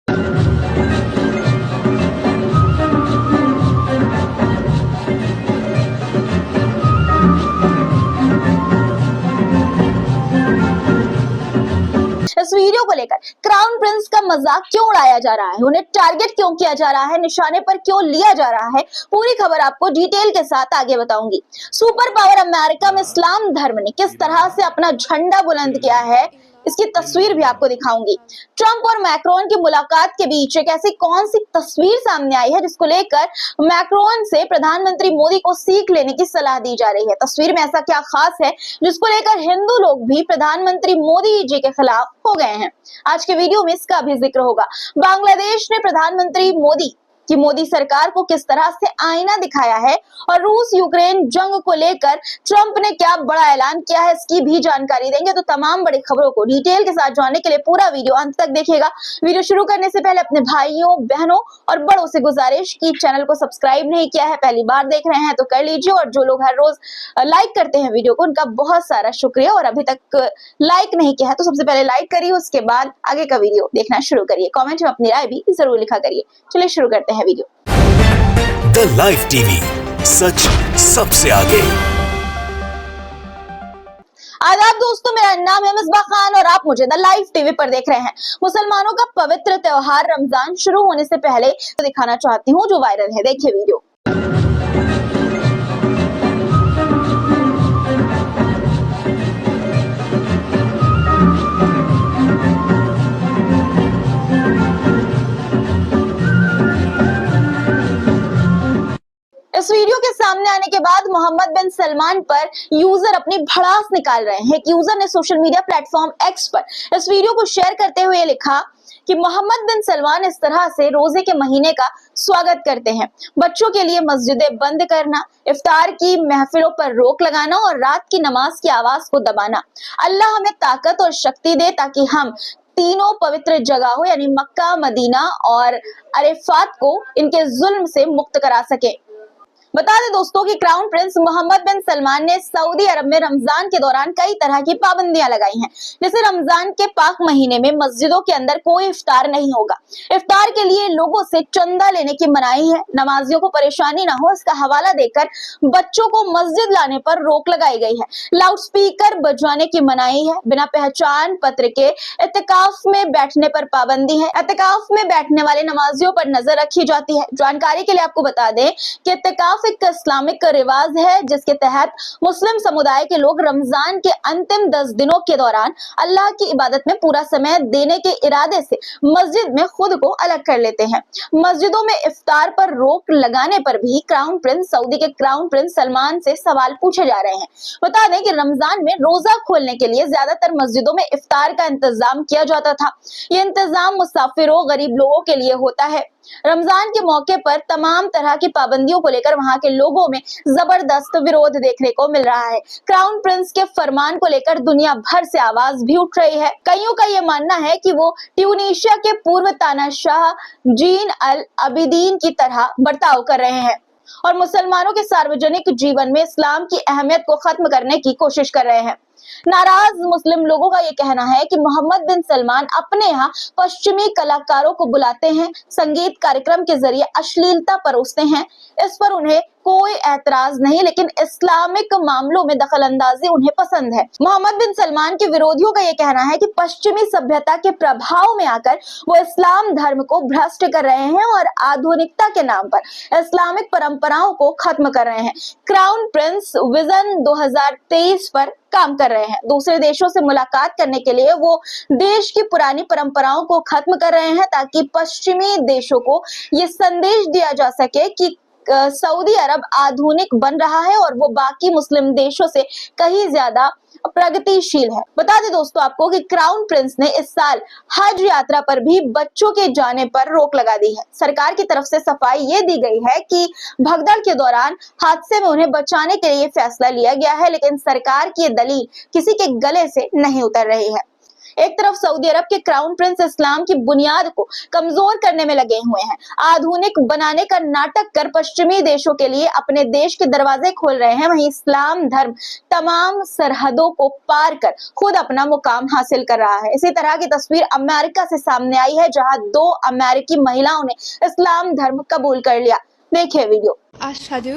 इस वीडियो को लेकर क्राउन प्रिंस का मजाक क्यों उड़ाया जा रहा है, उन्हें टारगेट क्यों किया जा रहा है, निशाने पर क्यों लिया जा रहा है, पूरी खबर आपको डिटेल के साथ आगे बताऊंगी। सुपर पावर अमेरिका में इस्लाम धर्म ने किस तरह से अपना झंडा बुलंद किया है, इसकी तस्वीर भी आपको दिखाऊंगी। ट्रंप और मैक्रोन की मुलाकात के बीच एक ऐसी कौन सी तस्वीर सामने आई है जिसको लेकर मैक्रोन से प्रधानमंत्री मोदी को सीख लेने की सलाह दी जा रही है। तस्वीर में ऐसा क्या खास है जिसको लेकर हिंदू लोग भी प्रधानमंत्री मोदी जी के खिलाफ हो गए हैं। आज के वीडियो में इसका भी जिक्र होगा। बांग्लादेश ने प्रधानमंत्री मोदी कि मोदी सरकार को किस तरह से आईना दिखाया है और रूस यूक्रेन जंग को लेकर ट्रंप ने क्या बड़ा ऐलान किया है, इसकी भी जानकारी देंगे। तो तमाम बड़ी खबरों को डिटेल के साथ जानने के लिए पूरा वीडियो अंत तक देखिएगा। वीडियो शुरू करने से पहले अपने भाइयों बहनों और बड़ों से गुजारिश की चैनल को सब्सक्राइब नहीं किया है, पहली बार देख रहे हैं तो कर लीजिए, और जो लोग हर रोज लाइक करते हैं वीडियो को उनका बहुत सारा शुक्रिया, और अभी तक लाइक नहीं किया है तो सबसे पहले लाइक करिए, उसके बाद आगे का वीडियो देखना शुरू करिए। कमेंट में अपनी राय भी जरूर लिखा करिए। चलिए शुरू करते हैं वीडियो। द लाइव टीवी, सच सबसे आगे। आदाब दोस्तों, मेरा नाम है मिसबा खान और आप मुझे द लाइव टीवी पर देख रहे हैं। मुसलमानों का पवित्र त्योहार रमजान शुरू होने से पहले दिखाना चाहती हूँ जो वायरल है। देखिए वीडियो। इस वीडियो के सामने आने के बाद मोहम्मद बिन सलमान पर यूजर अपनी भड़ास निकाल रहे हैं। एक यूजर ने सोशल मीडिया प्लेटफॉर्म एक्स पर इस वीडियो को शेयर करते हुए लिखा कि मोहम्मद बिन सलमान इस तरह से रोजे के महीने का स्वागत करते हैं। बच्चों के लिए मस्जिदें बंद करना, इफ्तार की महफिलों पर रोक लगाना और रात की नमाज की आवाज को दबाना। अल्लाह हमें ताकत और शक्ति दे ताकि हम तीनों पवित्र जगहों यानी मक्का, मदीना और अरेफात को इनके जुल्म से मुक्त करा सके। बता दें दोस्तों कि क्राउन प्रिंस मोहम्मद बिन सलमान ने सऊदी अरब में रमजान के दौरान कई तरह की पाबंदियां लगाई हैं। जैसे रमजान के पाक महीने में मस्जिदों के अंदर कोई इफ्तार नहीं होगा, इफ्तार के लिए लोगों से चंदा लेने की मनाही है, नमाजियों को परेशानी ना हो इसका हवाला देकर बच्चों को मस्जिद लाने पर रोक लगाई गई है, लाउड स्पीकर बजवाने की मनाही है, बिना पहचान पत्र के इत्तिकाफ में बैठने पर पाबंदी है, इत्तिकाफ में बैठने वाले नमाजियों पर नजर रखी जाती है। जानकारी के लिए आपको बता दें कि इत्तिकाफ एक इस्लामिक रिवाज है जिसके तहत मुस्लिम समुदाय के लोग रमजान के अंतिम 10 दिनों के दौरान अल्लाह की इबादत में पूरा समय देने के इरादे से मस्जिद में खुद को अलग कर लेते हैं। मस्जिदों में इफ्तार पर रोक लगाने पर भी क्राउन प्रिंस सऊदी के क्राउन प्रिंस सलमान से सवाल पूछे जा रहे हैं। बता दें कि रमजान में रोजा खोलने के लिए ज्यादातर मस्जिदों में इफ्तार का इंतजाम किया जाता था। ये इंतजाम मुसाफिरों, गरीब लोगों के लिए होता है। रमजान के मौके पर तमाम तरह की पाबंदियों को लेकर वहां के लोगों में जबरदस्त विरोध देखने को मिल रहा है। क्राउन प्रिंस के फरमान को लेकर दुनिया भर से आवाज भी उठ रही है। कईयों का ये मानना है कि वो ट्यूनीशिया के पूर्व तानाशाह जीन अल अबिदीन की तरह बर्ताव कर रहे हैं और मुसलमानों के सार्वजनिक जीवन में इस्लाम की अहमियत को खत्म करने की कोशिश कर रहे हैं। नाराज मुस्लिम लोगों का ये कहना है कि मोहम्मद बिन सलमान अपने यहाँ पश्चिमी कलाकारों को बुलाते हैं, संगीत कार्यक्रम के जरिए अश्लीलता परोसते हैं। इस पर उन्हें कोई एतराज नहीं, लेकिन इस्लामिक मामलों में दखल अंदाजी उन्हें पसंद है। मोहम्मद बिन सलमान के विरोधियों का यह कहना है कि पश्चिमी सभ्यता के प्रभाव में आकर वो इस्लाम धर्म को भ्रष्ट कर रहे हैं और आधुनिकता के नाम पर इस्लामिक परंपराओं को खत्म कर रहे हैं। क्राउन प्रिंस विजन 2023 पर काम कर रहे हैं। दूसरे देशों से मुलाकात करने के लिए वो देश की पुरानी परंपराओं को खत्म कर रहे हैं ताकि पश्चिमी देशों को ये संदेश दिया जा सके कि सऊदी अरब आधुनिक बन रहा है और वो बाकी मुस्लिम देशों से कहीं ज्यादा प्रगतिशील है। बता दें दोस्तों आपको कि क्राउन प्रिंस ने इस साल हज यात्रा पर भी बच्चों के जाने पर रोक लगा दी है। सरकार की तरफ से सफाई ये दी गई है कि भगदड़ के दौरान हादसे में उन्हें बचाने के लिए फैसला लिया गया है, लेकिन सरकार की ये दलील किसी के गले से नहीं उतर रही है। एक तरफ सऊदी अरब के क्राउन प्रिंस इस्लाम की बुनियाद को कमजोर करने में लगे हुए हैं, आधुनिक बनाने का नाटक कर पश्चिमी देशों के लिए अपने देश के दरवाजे खोल रहे हैं, वहीं इस्लाम धर्म तमाम सरहदों को पार कर खुद अपना मुकाम हासिल कर रहा है। इसी तरह की तस्वीर अमेरिका से सामने आई है, जहां 2 अमेरिकी महिलाओं ने इस्लाम धर्म कबूल कर लिया। देखिए वीडियो। अशहदु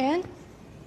अन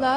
ला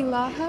इलाहा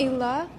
इल्ला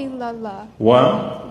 इल्लल्लाह व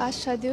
अशहदु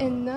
इन्ना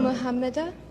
मुहम्मद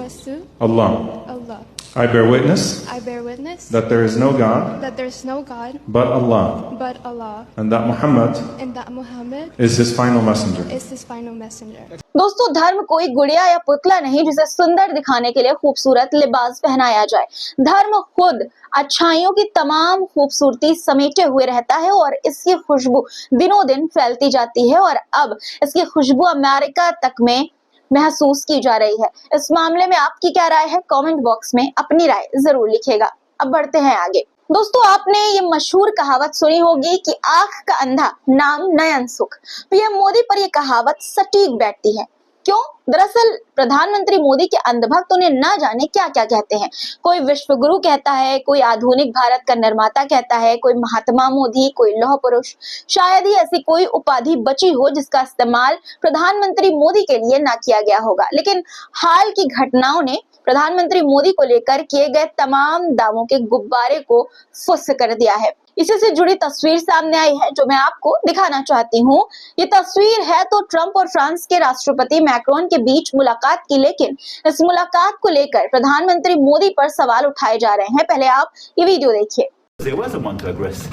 रसूल Allah. Allah. I bear witness I bear witness that there is no God that there is no God but Allah, but Allah and that Muhammad and that Muhammad is his final messenger. is his final messenger। दोस्तों, धर्म कोई गुड़िया या पुतला नहीं जिसे सुंदर दिखाने के लिए खूबसूरत लिबास पहनाया जाए। धर्म खुद अच्छाइयों की तमाम खूबसूरती समेटे हुए रहता है और इसकी खुशबू दिनों दिन फैलती जाती है और अब इसकी खुशबू अमेरिका तक में महसूस की जा रही है। इस मामले में आपकी क्या राय है? कमेंट बॉक्स में अपनी राय जरूर लिखिएगा। अब बढ़ते हैं आगे। दोस्तों, आपने ये मशहूर कहावत सुनी होगी कि आंख का अंधा नाम नयन सुख। पीएम मोदी पर यह कहावत सटीक बैठती है। क्यों? दरअसल प्रधानमंत्री मोदी के अंधभक्त उन्हें ना जाने क्या क्या कहते हैं। कोई विश्व गुरु कहता है, कोई आधुनिक भारत का निर्माता कहता है, कोई महात्मा मोदी, कोई लौह पुरुष। शायद ही ऐसी कोई उपाधि बची हो जिसका इस्तेमाल प्रधानमंत्री मोदी के लिए ना किया गया होगा, लेकिन हाल की घटनाओं ने प्रधानमंत्री मोदी को लेकर किए गए तमाम दावों के गुब्बारे को फुस कर दिया है। इसी से जुड़ी तस्वीर सामने आई है जो मैं आपको दिखाना चाहती हूँ। ये तस्वीर है तो ट्रंप और फ्रांस के राष्ट्रपति मैक्रोन के बीच मुलाकात की, लेकिन इस मुलाकात को लेकर प्रधानमंत्री मोदी पर सवाल उठाए जा रहे हैं। पहले आप ये वीडियो देखिए। There was a one to aggress.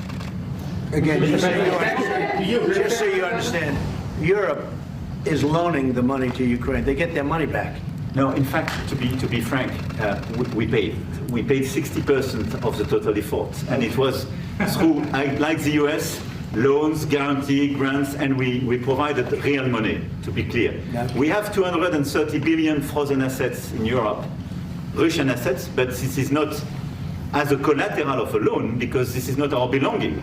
Again, just so you understand, Europe is loaning the money to Ukraine. They get their money back. No, in fact, to be frank, we paid 60% of the total effort, and it was through, like the US, loans, guarantee, grants, and we provided real money. To be clear, we have 230 billion frozen assets in Europe, Russian assets, but this is not as a collateral of a loan because this is not our belonging.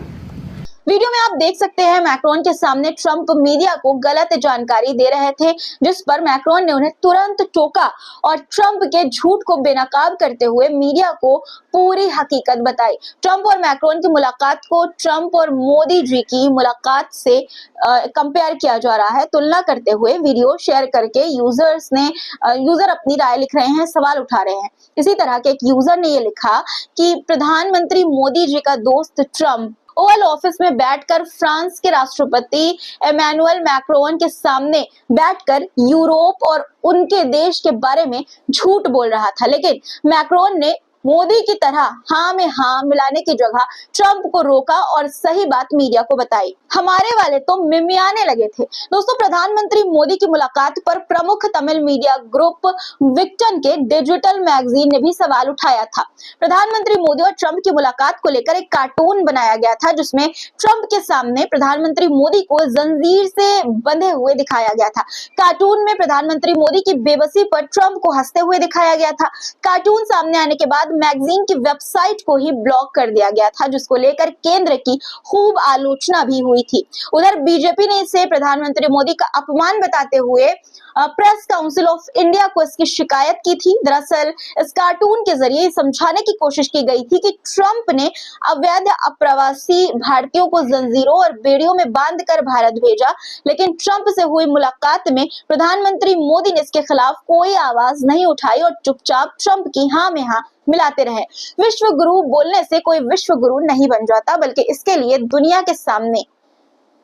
Video में आप देख सकते हैं Macron के सामने Trump media को गलत जानकारी दे रहे थे, जिस पर मैक्रोन ने उन्हें तुरंत टोका और ट्रंप के झूठ को बेनकाब करते हुए मीडिया को पूरी हकीकत बताई। ट्रंप और मैक्रोन की मुलाकात को ट्रंप और मोदी जी की मुलाकात से कंपेयर किया जा रहा है। तुलना करते हुए वीडियो शेयर करके यूजर अपनी राय लिख रहे हैं, सवाल उठा रहे हैं। इसी तरह के एक यूजर ने ये लिखा कि प्रधानमंत्री मोदी जी का दोस्त ट्रंप ओवल ऑफिस में बैठकर फ्रांस के राष्ट्रपति इमैनुअल मैक्रोन के सामने बैठकर यूरोप और उनके देश के बारे में झूठ बोल रहा था, लेकिन मैक्रोन ने मोदी की तरह हाँ में हाँ मिलाने की जगह ट्रंप को रोका और सही बात मीडिया को बताई। हमारे वाले तो मिमियाने लगे थे। दोस्तों, प्रधानमंत्री मोदी की मुलाकात पर प्रमुख तमिल मीडिया ग्रुप विक्टन के डिजिटल मैगजीन ने भी सवाल उठाया था। प्रधानमंत्री मोदी और ट्रंप की मुलाकात को लेकर एक कार्टून बनाया गया था जिसमें ट्रंप के सामने प्रधानमंत्री मोदी को जंजीर से बंधे हुए दिखाया गया था। कार्टून में प्रधानमंत्री मोदी की बेबसी पर ट्रंप को हंसते हुए दिखाया गया था। कार्टून सामने आने के बाद मैगजीन की वेबसाइट को ही ब्लॉक कर दिया गया था, जिसको लेकर केंद्र की खूब आलोचना भी हुई थी। उधर बीजेपी ने इसे प्रधानमंत्री मोदी का अपमान बताते हुए प्रेस काउंसिल ऑफ इंडिया को इसकी शिकायत की थी। दरअसल इस कार्टून के जरिए समझाने की कोशिश की गई थी कि ट्रंप ने अवैध अप्रवासी भारतीयों को जंजीरों और बेड़ियों में बांधकर भारत भेजा, लेकिन ट्रंप से हुई मुलाकात में प्रधानमंत्री मोदी ने इसके खिलाफ कोई आवाज नहीं उठाई और चुपचाप ट्रंप की हाँ में हाँ मिलाते रहे। विश्व गुरु बोलने से कोई विश्व गुरु नहीं बन जाता, बल्कि इसके लिए दुनिया के सामने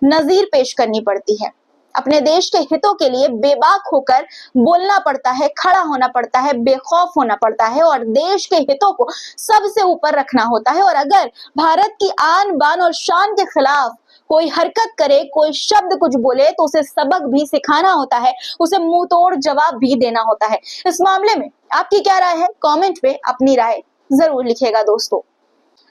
नजीर पेश करनी पड़ती है। अपने देश के हितों के लिए बेबाक होकर बोलना पड़ता है, खड़ा होना पड़ता है, बेखौफ होना पड़ता है और देश के हितों को सबसे ऊपर रखना होता है। और अगर भारत की आन बान और शान के खिलाफ कोई हरकत करे, कोई शब्द कुछ बोले तो उसे सबक भी सिखाना होता है, उसे मुंह तोड़ जवाब भी देना होता है। इस मामले में आपकी क्या राय है? कमेंट पे अपनी राय जरूर लिखिएगा। दोस्तों,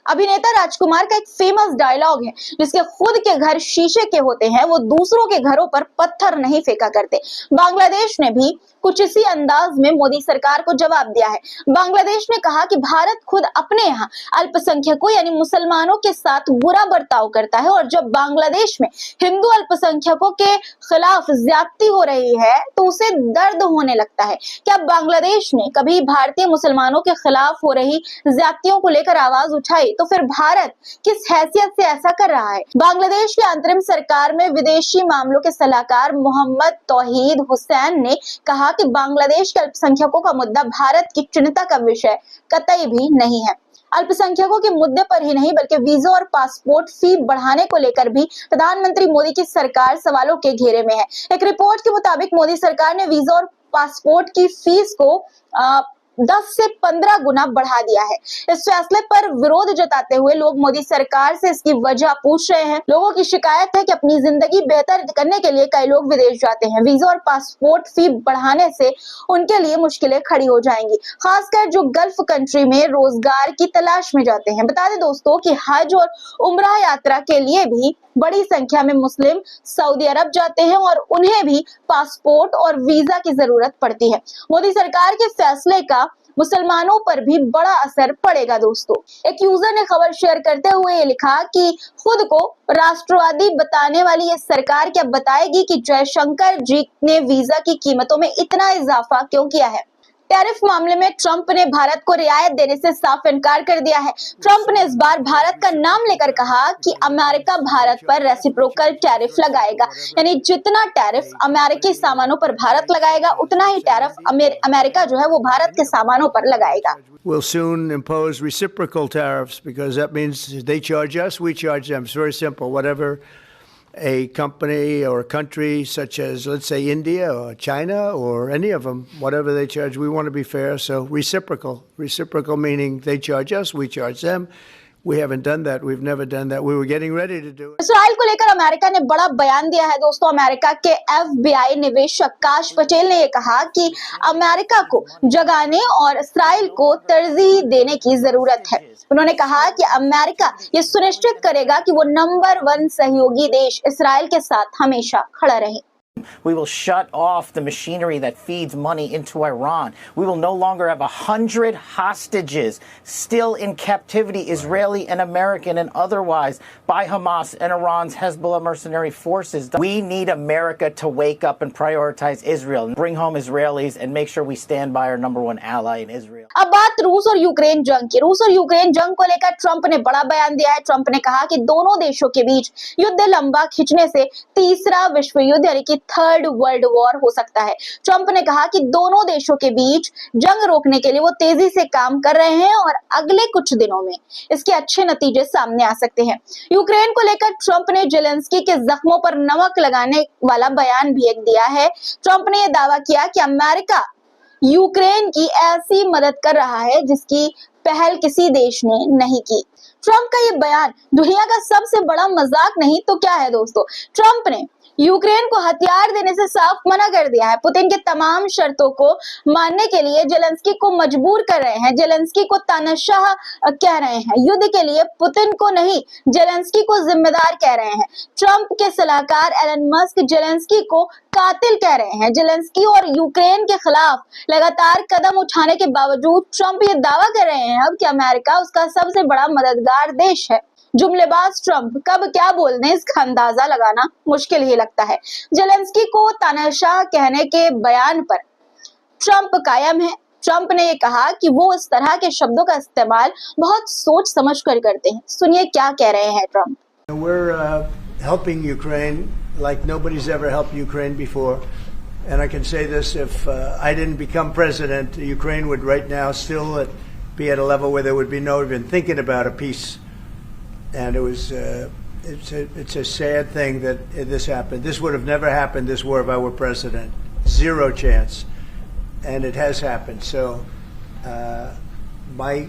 अभिनेता राजकुमार का एक फेमस डायलॉग है, जिसके खुद के घर शीशे के होते हैं, वो दूसरों के घरों पर पत्थर नहीं फेंका करते। बांग्लादेश ने भी कुछ इसी अंदाज में मोदी सरकार को जवाब दिया है। बांग्लादेश ने कहा कि भारत खुद अपने यहाँ अल्पसंख्यकों यानी मुसलमानों के साथ बुरा बर्ताव करता है और जब बांग्लादेश में हिंदू अल्पसंख्यकों के खिलाफ ज्यादती हो रही है तो उसे दर्द होने लगता है। क्या बांग्लादेश ने कभी भारतीय मुसलमानों के खिलाफ हो रही ज्यादतियों को लेकर आवाज उठाई? तो फिर भारत किस हैसियत से ऐसा कर रहा है? बांग्लादेश की अंतरिम सरकार में विदेशी मामलों के सलाहकार मोहम्मद तौहीद हुसैन ने कहा कि बांग्लादेश के अल्पसंख्यकों का मुद्दा भारत की चिंता का विषय कतई भी नहीं है। अल्पसंख्यकों के मुद्दे पर ही नहीं बल्कि वीजा और पासपोर्ट फी बढ़ाने को लेकर भी प्रधानमंत्री मोदी की सरकार सवालों के घेरे में है। एक रिपोर्ट के मुताबिक मोदी सरकार ने वीजा और पासपोर्ट की फीस को 10 से 15 गुना बढ़ा दिया है। इस फैसले पर विरोध जताते हुए लोग मोदी सरकार से इसकी वजह पूछ रहे हैं। लोगों की शिकायत है कि अपनी जिंदगी बेहतर करने के लिए कई लोग विदेश जाते हैं। वीजा और पासपोर्ट फी बढ़ाने से उनके लिए मुश्किलें खड़ी हो जाएंगी, खासकर जो गल्फ कंट्री में रोजगार की तलाश में जाते हैं। बता दें दोस्तों कि हज और उम्रा यात्रा के लिए भी बड़ी संख्या में मुस्लिम सऊदी अरब जाते हैं और उन्हें भी पासपोर्ट और वीजा की जरूरत पड़ती है। मोदी सरकार के फैसले का मुसलमानों पर भी बड़ा असर पड़ेगा दोस्तों। एक यूजर ने खबर शेयर करते हुए ये लिखा कि खुद को राष्ट्रवादी बताने वाली ये सरकार क्या बताएगी कि जयशंकर जी ने वीजा की कीमतों में इतना इजाफा क्यों किया है। टैरिफ मामले में ट्रंप ने भारत को रियायत देने से साफ इनकार कर दिया है। ट्रंप ने इस बार भारत का नाम लेकर कहा कि अमेरिका भारत पर रेसिप्रोकल टैरिफ लगाएगा, यानी जितना टैरिफ अमेरिकी सामानों पर भारत लगाएगा उतना ही टैरिफ अमेरिका जो है वो भारत के सामानों पर लगाएगा। We'll soon impose reciprocal tariffs because that means they charge us, we charge them. It's very simple. Whatever a company or a country such as, let's say, India or China or any of them, whatever they charge, we want to be fair. So reciprocal. Reciprocal meaning they charge us, we charge them. We haven't done that. We've never done that. We were getting ready to do it. Israel को लेकर America ने बड़ा बयान दिया है दोस्तों। America के FBI निवेशक काश पटेल ने ये कहा कि अमेरिका को जगाने और इसराइल को तरजीह देने की जरूरत है। उन्होंने कहा कि अमेरिका ये सुनिश्चित करेगा कि वो नंबर 1 सहयोगी देश इसराइल के साथ हमेशा खड़ा रहे। We will shut off the machinery that feeds money into Iran. We will no longer have 100 hostages still in captivity, Israeli and American and otherwise, by Hamas and Iran's Hezbollah mercenary forces. We need America to wake up and prioritize Israel, and bring home Israelis and make sure we stand by our #1 ally in Israel. अब बात रूस और Ukraine जंग की। रूस और Ukraine जंग को लेकर ट्रंप ने बड़ा बयान दिया है। ट्रंप ने कहा कि दोनों देशों के बीच युद्ध लंबा खिंचने से तीसरा विश्व युद्ध यानी कि 3rd वर्ल्ड वॉर हो सकता है। ट्रंप ने कहा कि दोनों देशों के बीच जंग रोकने के लिए वो तेजी से काम कर रहे हैं और अगले कुछ दिनों में इसके अच्छे नतीजे सामने आ सकते हैं। यूक्रेन को लेकर ट्रंप ने जेलेंस्की के जख्मों पर नमक लगाने वाला बयान भी एक दिया है। ट्रंप ने यह दावा किया कि अमेरिका यूक्रेन की ऐसी मदद कर रहा है जिसकी पहल किसी देश ने नहीं की। ट्रंप का ये बयान दुनिया का सबसे बड़ा मजाक नहीं तो क्या है दोस्तों। ट्रंप ने यूक्रेन को हथियार देने से साफ मना कर दिया है। पुतिन के तमाम शर्तों को मानने के लिए जेलेंस्की को मजबूर कर रहे हैं। जेलेंस्की को तानाशाह कह रहे हैं। युद्ध के लिए पुतिन को नहीं, जेलेंस्की को जिम्मेदार कह रहे हैं। ट्रंप के सलाहकार एलन मस्क जेलेंस्की को कातिल कह रहे हैं। जेलेंस्की और यूक्रेन के खिलाफ लगातार कदम उठाने के बावजूद ट्रंप ये दावा कर रहे हैं अब कि अमेरिका उसका सबसे बड़ा मददगार देश है। जुमलेबाज ट्रंप कब क्या बोल दें इसका अंदाजा लगाना मुश्किल ही लगता है। जेलेंस्की को तानाशाह कहने के बयान पर ट्रंप कायम है। ट्रंप ने ये कहा कि वो इस तरह के शब्दों का इस्तेमाल बहुत सोच समझ कर करते हैं। सुनिए क्या कह रहे हैं Trump. We're helping Ukraine like nobody's ever helped Ukraine before. And I can say this, if I didn't become president, Ukraine would right now still be at a level where there would be no even thinking about a peace. And it was, it's a sad thing that this happened. This would have never happened, this war, if I were president. Zero chance. And it has happened. So my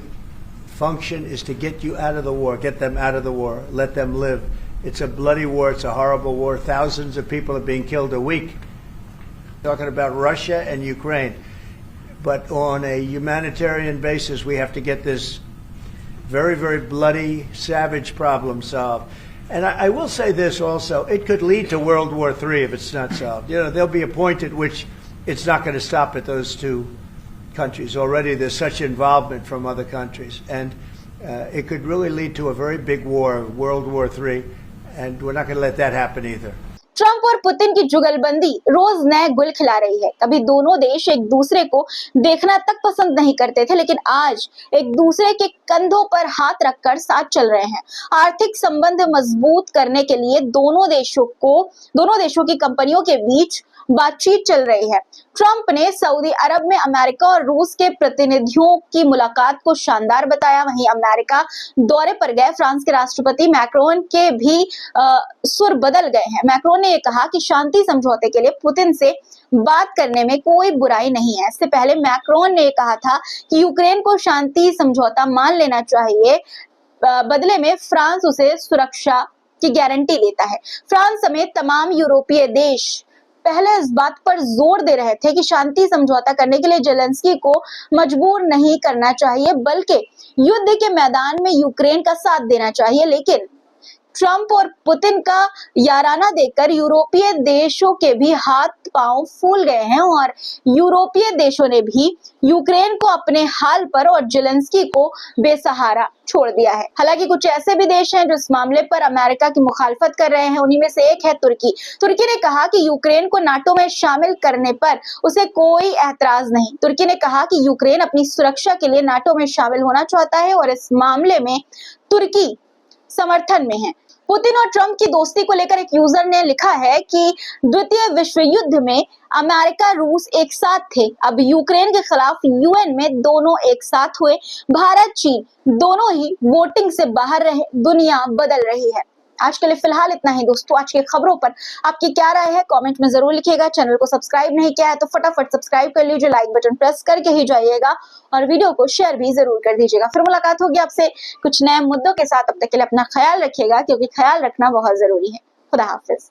function is to get you out of the war, get them out of the war, let them live. It's a bloody war. It's a horrible war. Thousands of people are being killed a week. Talking about Russia and Ukraine. But on a humanitarian basis, we have to get this very, very bloody, savage problem solved. And I will say this also, it could lead to World War III if it's not solved. You know, there'll be a point at which it's not going to stop at those two countries. Already there's such involvement from other countries, and it could really lead to a very big war, World War III, and we're not going to let that happen either. Trump और Putin की जुगलबंदी रोज नए गुल खिला रही है। कभी दोनों देश एक दूसरे को देखना तक पसंद नहीं करते थे, लेकिन आज एक दूसरे के कंधों पर हाथ रखकर साथ चल रहे हैं। आर्थिक संबंध मजबूत करने के लिए दोनों देशों की कंपनियों के बीच बातचीत चल रही है। ट्रंप ने सऊदी अरब में अमेरिका और रूस के प्रतिनिधियों की मुलाकात को शानदार बताया। वहीं अमेरिका दौरे पर गए फ्रांस के राष्ट्रपति मैक्रोन के भी सुर बदल गए हैं। मैक्रोन ने यह कहा कि शांति समझौते के लिए पुतिन से बात करने में कोई बुराई नहीं है। इससे पहले मैक्रोन ने कहा था कि यूक्रेन को शांति समझौता मान लेना चाहिए, बदले में फ्रांस उसे सुरक्षा की गारंटी देता है। फ्रांस समेत तमाम यूरोपीय देश पहले इस बात पर जोर दे रहे थे कि शांति समझौता करने के लिए जेलेंस्की को मजबूर नहीं करना चाहिए, बल्कि युद्ध के मैदान में यूक्रेन का साथ देना चाहिए। लेकिन ट्रंप और पुतिन का याराना देखकर यूरोपीय देशों के भी हाथ पांव फूल गए हैं और यूरोपीय देशों ने भी यूक्रेन को अपने हाल पर और जेलेंस्की को बेसहारा छोड़ दिया है। हालांकि कुछ ऐसे भी देश हैं जो इस मामले पर अमेरिका की मुखालफत कर रहे हैं। उन्हीं में से एक है तुर्की। तुर्की ने कहा कि यूक्रेन को नाटो में शामिल करने पर उसे कोई एतराज नहीं। तुर्की ने कहा कि यूक्रेन अपनी सुरक्षा के लिए नाटो में शामिल होना चाहता है और इस मामले में तुर्की समर्थन में है। पुतिन और ट्रंप की दोस्ती को लेकर एक यूजर ने लिखा है कि द्वितीय विश्व युद्ध में अमेरिका रूस एक साथ थे, अब यूक्रेन के खिलाफ यूएन में दोनों एक साथ हुए। भारत चीन दोनों ही वोटिंग से बाहर रहे, दुनिया बदल रही है। आज के लिए फिलहाल इतना ही दोस्तों। आज की खबरों पर आपकी क्या राय है कमेंट में जरूर लिखिएगा। चैनल को सब्सक्राइब नहीं किया है तो फटाफट सब्सक्राइब कर लीजिए, लाइक बटन प्रेस करके ही जाइएगा और वीडियो को शेयर भी जरूर कर दीजिएगा। फिर मुलाकात होगी आपसे कुछ नए मुद्दों के साथ। अब तक के लिए अपना ख्याल रखिएगा, क्योंकि ख्याल रखना बहुत जरूरी है। खुदा हाफिज।